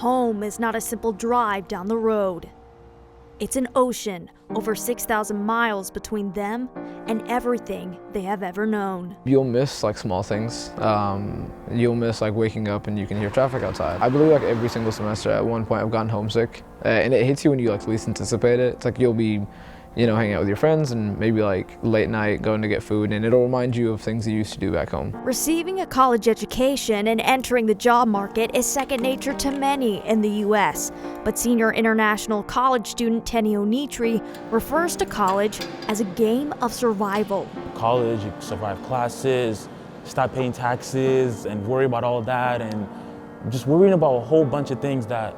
Home is not a simple drive down the road. It's an ocean, over 6,000 miles between them and everything they have ever known. You'll miss like small things. You'll miss like waking up and you can hear traffic outside. I believe like every single semester at one point I've gotten homesick, and it hits you when you like least anticipate it. It's like you'll be, hanging out with your friends and maybe like late night going to get food, and it'll remind you of things you used to do back home. Receiving a college education and entering the job market is second nature to many in the U.S., but senior international college student Tenny Onitri refers to college as a game of survival. College, you survive classes, stop paying taxes and worry about all that, and just worrying about a whole bunch of things that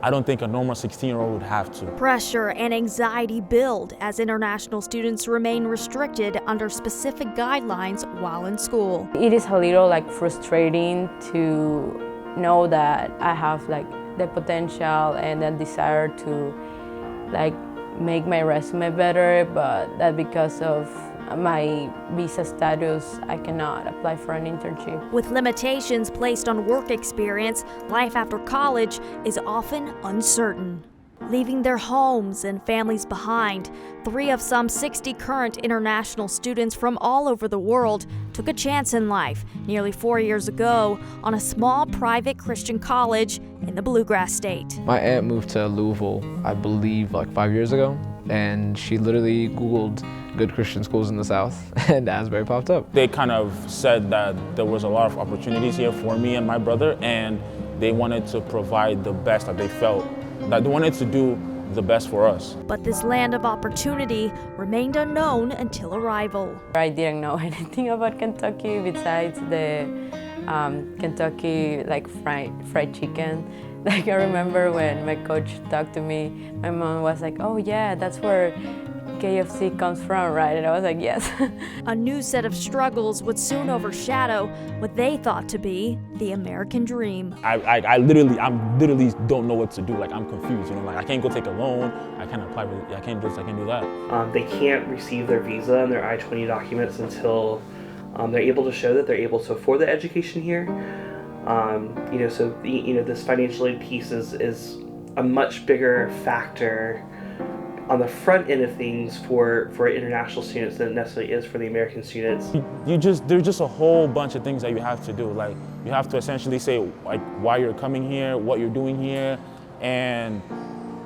I don't think a normal 16-year-old would have to. Pressure and anxiety build as international students remain restricted under specific guidelines while in school. It is a little frustrating to know that I have the potential and the desire to make my resume better, but that because of my visa status, I cannot apply for an internship. With limitations placed on work experience, life after college is often uncertain. Leaving their homes and families behind, 3 of some 60 current international students from all over the world took a chance in life nearly 4 years ago on a small private Christian college in the Bluegrass State. My aunt moved to Louisville, I believe 5 years ago, and she literally Googled good Christian schools in the South, and Asbury popped up. They kind of said that there was a lot of opportunities here for me and my brother, and they wanted to provide the best that they felt, that they wanted to do the best for us. But this land of opportunity remained unknown until arrival. I didn't know anything about Kentucky besides the Kentucky fried chicken. I remember when my coach talked to me, my mom was like, "Oh yeah, that's where KFC comes from, right?" And I was like, yes. A new set of struggles would soon overshadow what they thought to be the American dream. I literally don't know what to do. I'm confused. I can't go take a loan. I can't apply for. I can't do this. I can't do that. They can't receive their visa and their I-20 documents until they're able to show that they're able to afford the education here. So this financial aid piece is a much bigger factor on the front end of things for international students than it necessarily is for the American students. There's just a whole bunch of things that you have to do. You have to essentially say why you're coming here, what you're doing here, and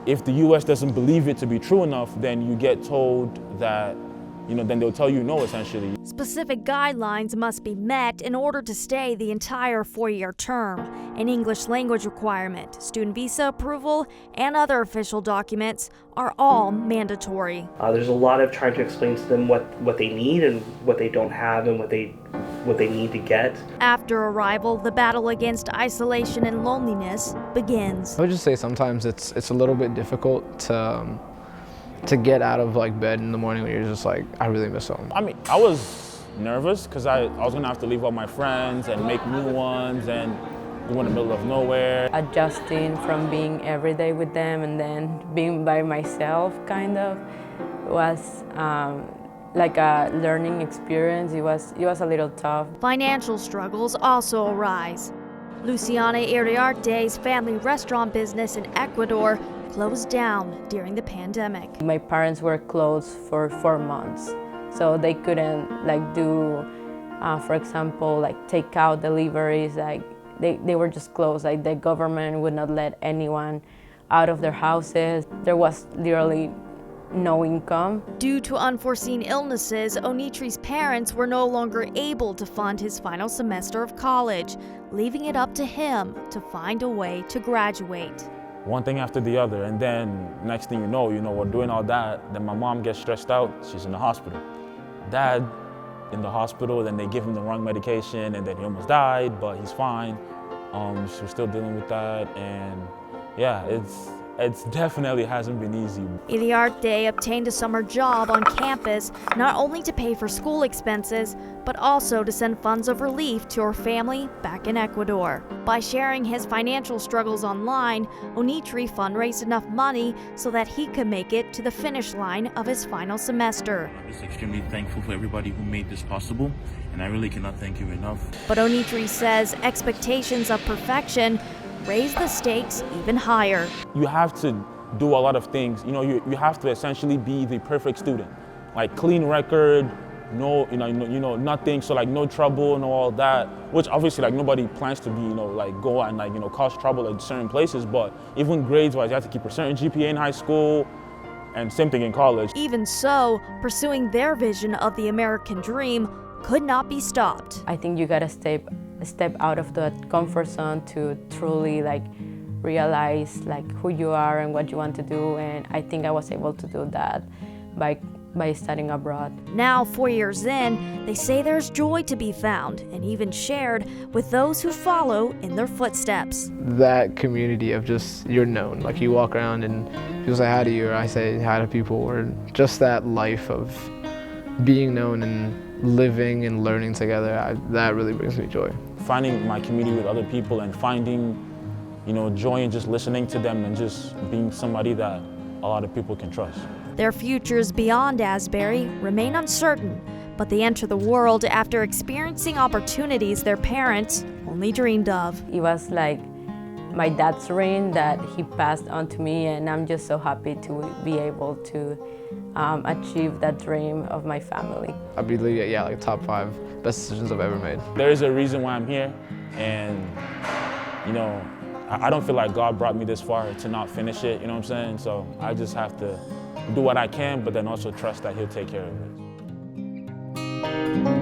if the U.S. doesn't believe it to be true enough, then you get told that, then they'll tell you no, essentially. Specific guidelines must be met in order to stay the entire 4-year term. An English language requirement, student visa approval, and other official documents are all mandatory. There's a lot of trying to explain to them what they need and what they don't have and what they need to get. After arrival, the battle against isolation and loneliness begins. I would just say sometimes it's a little bit difficult to get out of bed in the morning when you're just I really miss home. I was nervous because I was gonna have to leave all my friends and make new ones and go in the middle of nowhere. Adjusting from being every day with them and then being by myself was a learning experience. It was a little tough. Financial struggles also arise. Luciana Iriarte's family restaurant business in Ecuador closed down during the pandemic. My parents were closed for 4 months, so they couldn't do, for example, takeout deliveries. They were just closed. The government would not let anyone out of their houses. There was literally no income. Due to unforeseen illnesses, Onitri's parents were no longer able to fund his final semester of college, leaving it up to him to find a way to graduate. One thing after the other, and then next thing you know, we're doing all that, then my mom gets stressed out, she's in the hospital. Dad in the hospital, then they give him the wrong medication, and then he almost died, but he's fine. So we're still dealing with that, and yeah, it's definitely hasn't been easy. Iriarte obtained a summer job on campus, not only to pay for school expenses, but also to send funds of relief to her family back in Ecuador. By sharing his financial struggles online, Onitri fundraised enough money so that he could make it to the finish line of his final semester. I'm just extremely thankful for everybody who made this possible, and I really cannot thank you enough. But Onitri says expectations of perfection raise the stakes even higher. You have to do a lot of things. You know, you have to essentially be the perfect student. Like clean record, no, nothing, so like no trouble, no all that, which obviously like nobody plans to be, like go and like, cause trouble at certain places, but even grades-wise, you have to keep a certain GPA in high school, and same thing in college. Even so, pursuing their vision of the American dream could not be stopped. I think you gotta step out of that comfort zone to truly like realize like who you are and what you want to do, and I think I was able to do that by studying abroad. Now, 4 years in, they say there's joy to be found and even shared with those who follow in their footsteps. That community of just, you're known, like you walk around and people say hi to you, or I say hi to people, or just that life of being known and living and learning together, that really brings me joy. Finding my community with other people and finding, joy in just listening to them and just being somebody that a lot of people can trust. Their futures beyond Asbury remain uncertain, but they enter the world after experiencing opportunities their parents only dreamed of. It was like my dad's dream that he passed on to me, and I'm just so happy to be able to achieve that dream of my family. I believe, like top 5 best decisions I've ever made. There is a reason why I'm here, and I don't feel like God brought me this far to not finish it, you know what I'm saying? So I just have to do what I can, but then also trust that He'll take care of it.